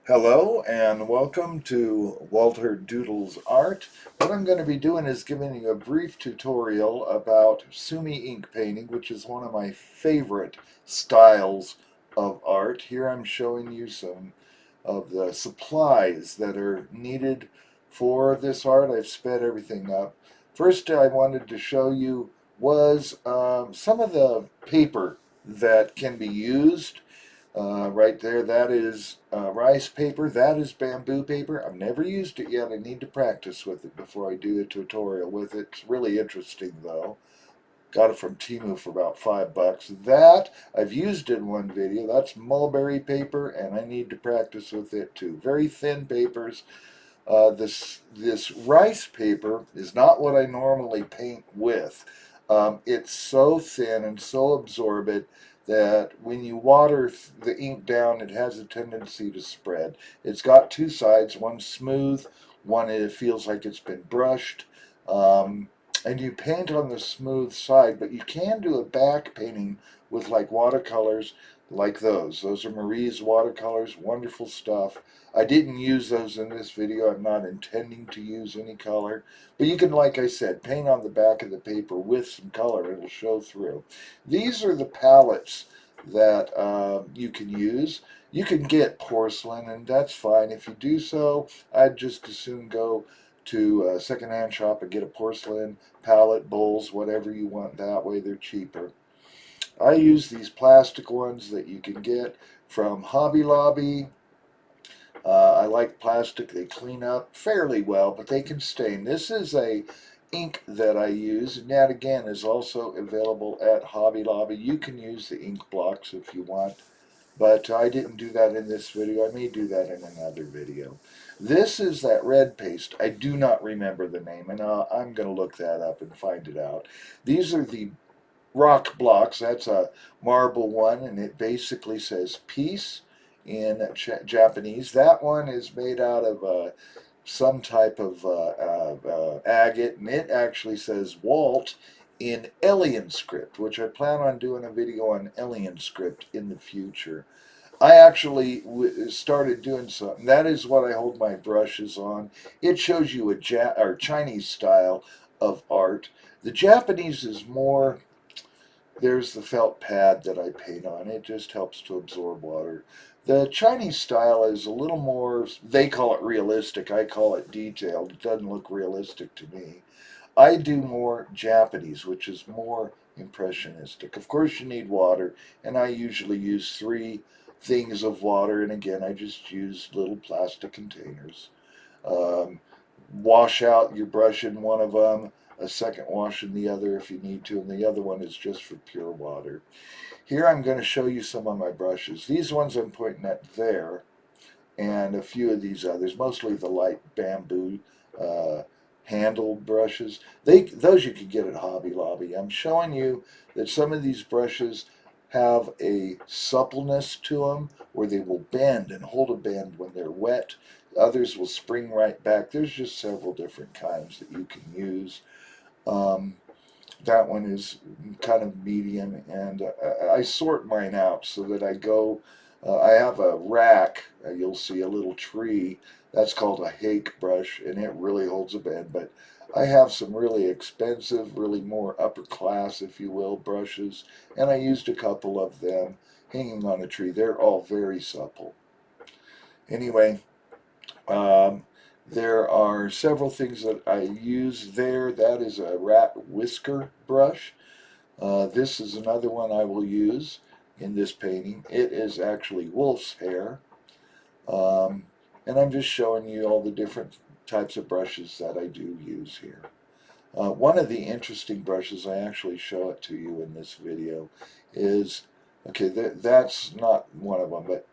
Hello and welcome to Walter Doodle's Art. What I'm going to be doing is giving you a brief tutorial about Sumi ink painting, which is one of my favorite styles of art. Here I'm showing you some of the supplies that are needed for this art. I've sped everything up. First, I wanted to show you was some of the paper that can be used. Right there, that is rice paper. That is bamboo paper. I've never used it yet. I need to practice with it before I do a tutorial with it. It's really interesting, though. Got it from Temu for about $5. That I've used in one video. That's mulberry paper, and I need to practice with it too. Very thin papers. This rice paper is not what I normally paint with. It's so thin and so absorbent that when you water the ink down, it has a tendency to spread. It's got two sides, one smooth, one it feels like it's been brushed. And you paint on the smooth side, but you can do a back painting with like watercolors like those. Those are Marie's watercolors, wonderful stuff. I didn't use those in this video. I'm not intending to use any color. But you can, like I said, paint on the back of the paper with some color. It'll show through. These are the palettes that you can use. You can get porcelain, and that's fine. If you do so, I'd just as soon go to a secondhand shop and get a porcelain palette, bowls, whatever you want. That way they're cheaper. I use these plastic ones that you can get from Hobby Lobby. I like plastic. They clean up fairly well, but they can stain. This is a ink that I use, and that again is also available at Hobby Lobby. You can use the ink blocks if you want, but I didn't do that in this video. I may do that in another video. This is that red paste. I do not remember the name, and I'm going to look that up and find it out. These are the rock blocks. That's a marble one, and it basically says peace in Japanese. That one is made out of some type of agate, and it actually says Walt in Alien script, which I plan on doing a video on Alien script in the future. I actually started doing something. That is what I hold my brushes on. It shows you a Chinese style of art. The Japanese is more. There's the felt pad that I paint on. It just helps to absorb water. The Chinese style is a little more, they call it realistic. I call it detailed. It doesn't look realistic to me. I do more Japanese, which is more impressionistic. Of course, you need water, and I usually use 3 things of water, and again, I just use little plastic containers. Um, Wash out your brush in one of them, a second wash in the other if you need to, and the other one is just for pure water. Here I'm going to show you some of my brushes. These ones I'm pointing at there, and a few of these others, mostly the light bamboo handled brushes. Those you can get at Hobby Lobby. I'm showing you that some of these brushes have a suppleness to them where they will bend and hold a bend when they're wet. Others will spring right back. There's just several different kinds that you can use. Um, that one is kind of medium, and I sort mine out so that I go. I have a rack. You'll see a little tree. That's called a hake brush, and it really holds a bend. But I have some really expensive, really more upper class, if you will, brushes, and I used a couple of them hanging on a tree. They're all very supple. Anyway, um, there are several things that I use there. That is a rat whisker brush. This is another one I will use in this painting. It is actually wolf's hair. Um, and I'm just showing you all the different types of brushes that I do use here. One of the interesting brushes, I actually show it to you in this video, is, okay, that's not one of them, but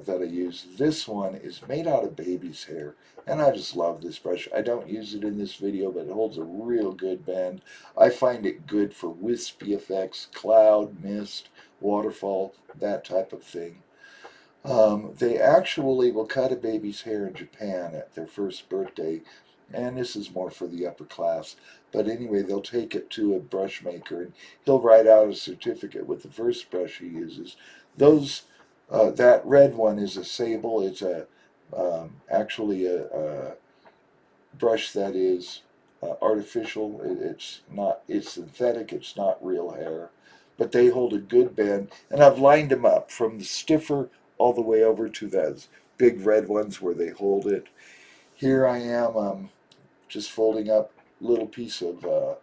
that I use. This one is made out of baby's hair, and I just love this brush. I don't use it in this video, but it holds a real good bend. I find it good for wispy effects, cloud, mist, waterfall, that type of thing. They actually will cut a baby's hair in Japan at their first birthday, and this is more for the upper class. But anyway, they'll take it to a brush maker, and he'll write out a certificate with the first brush he uses. Those, that red one is a sable. It's a actually a brush that is artificial. It's not. It's synthetic. It's not real hair, but they hold a good bend. And I've lined them up from the stiffer all the way over to those big red ones where they hold it. Here I am, just folding up a little piece of uh,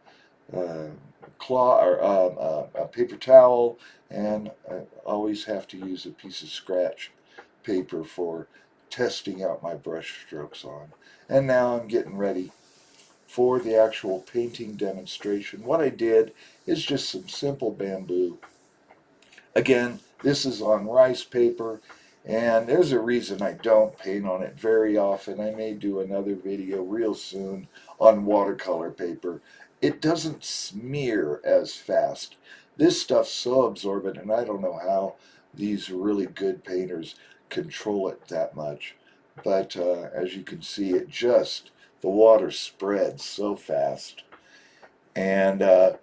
cloth or a paper towel, and I always have to use a piece of scratch paper for testing out my brush strokes on. And now I'm getting ready for the actual painting demonstration. What I did is just some simple bamboo. Again, this is on rice paper, and there's a reason I don't paint on it very often. I may do another video real soon on watercolor paper. It doesn't smear as fast. This stuff's so absorbent, and I don't know how these really good painters control it that much. But as you can see, the water spreads so fast. And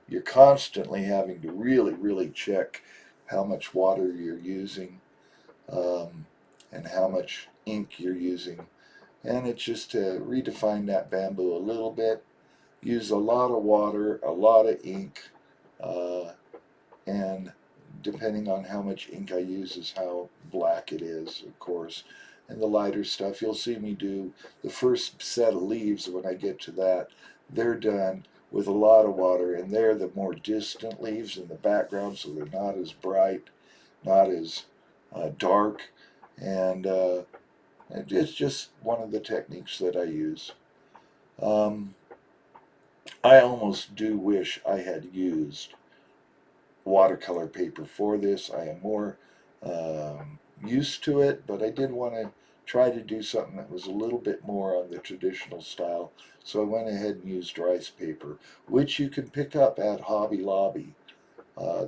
you're constantly having to really, really check how much water you're using, um, and how much ink you're using. And it's just to redefine that bamboo a little bit. Use a lot of water, a lot of ink, uh, and depending on how much ink I use is how black it is, of course. And the lighter stuff, you'll see me do the first set of leaves. When I get to that, they're done with a lot of water, and they're the more distant leaves in the background, so they're not as bright, not as dark, and it's just one of the techniques that I use. Um, I almost do wish I had used watercolor paper for this. I am more used to it, but I did want to try to do something that was a little bit more on the traditional style. So I went ahead and used rice paper, which you can pick up at Hobby Lobby.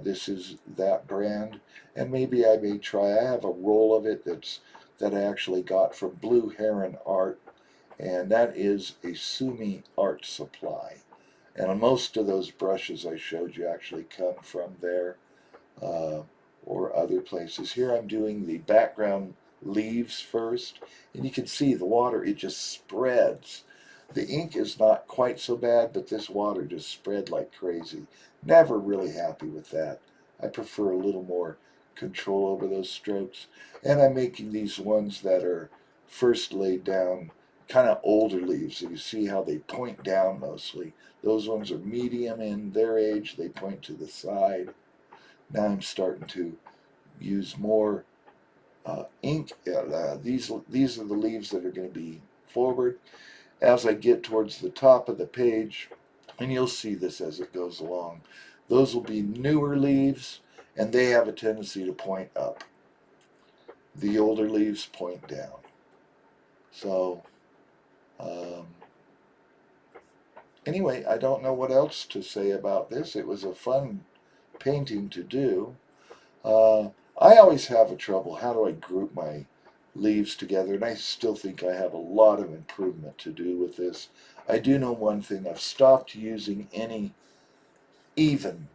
This is that brand, and maybe I may try. I have a roll of it that I actually got from Blue Heron Art, and that is a Sumi art supply. And most of those brushes I showed you actually come from there, uh, or other places. Here I'm doing the background leaves first, and you can see the water, it just spreads. The ink is not quite so bad, but this water just spread like crazy. Never really happy with that. I prefer a little more control over those strokes. And I'm making these ones that are first laid down, kind of older leaves. So you see how they point down mostly. Those ones are medium in their age. They point to the side. Now I'm starting to use more ink. These are the leaves that are going to be forward. As I get towards the top of the page, and you'll see this as it goes along, those will be newer leaves, and they have a tendency to point up. The older leaves point down. So, um, anyway, I don't know what else to say about this. It was a fun painting to do. Uh, I always have a trouble. How do I group my leaves together? And I still think I have a lot of improvement to do with this. I do know one thing. I've stopped using any even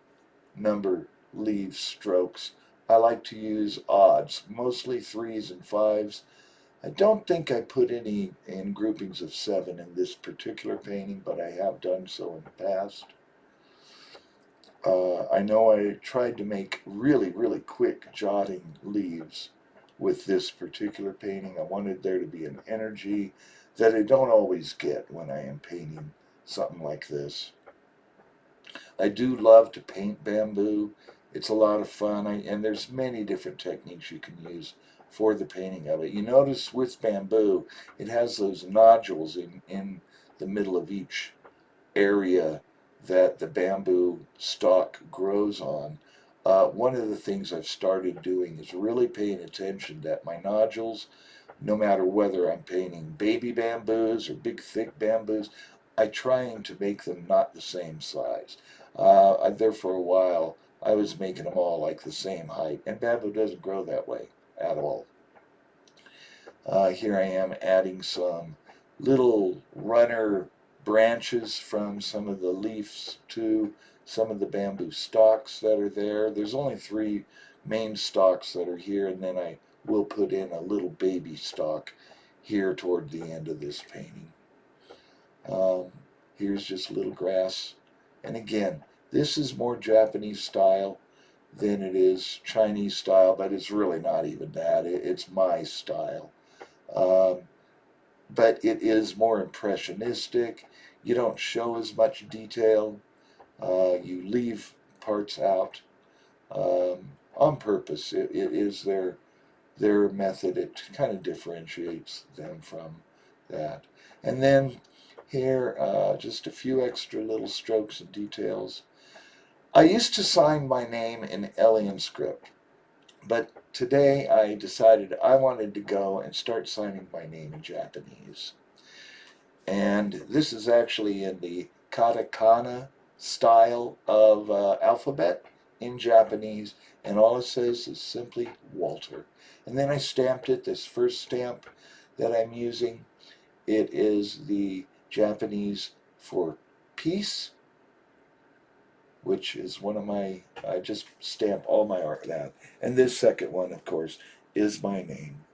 number leaf strokes. I like to use odds, mostly threes and fives. I don't think I put any in groupings of seven in this particular painting, but I have done so in the past. I know I tried to make really, really quick jotting leaves with this particular painting. I wanted there to be an energy that I don't always get when I am painting something like this. I do love to paint bamboo. It's a lot of fun, and there's many different techniques you can use for the painting of it. You notice with bamboo, it has those nodules in the middle of each area that the bamboo stalk grows on. One of the things I've started doing is really paying attention that my nodules, no matter whether I'm painting baby bamboos or big thick bamboos, I trying to make them not the same size. There for a while, I was making them all like the same height, and bamboo doesn't grow that way at all. Here I am adding some little runner branches from some of the leaves to some of the bamboo stalks that are there. There's only 3 main stalks that are here, and then I will put in a little baby stalk here toward the end of this painting. Um, Here's just little grass. And again, this is more Japanese style than it is Chinese style, but it's really not even that. It's my style. Um, but it is more impressionistic. You don't show as much detail. You leave parts out on purpose. It is their method. It kind of differentiates them from that. And then here, just a few extra little strokes and details. I used to sign my name in alien script, but today I decided I wanted to go and start signing my name in Japanese. And this is actually in the katakana style of alphabet in Japanese, and all it says is simply Walter. And then I stamped it, this first stamp that I'm using. It is the Japanese for peace, which is one of my, I just stamp all my art that. And this second one, of course, is my name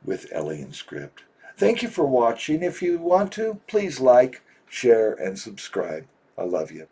with alien script. Thank you for watching. If you want to, please like, share, and subscribe. I love you.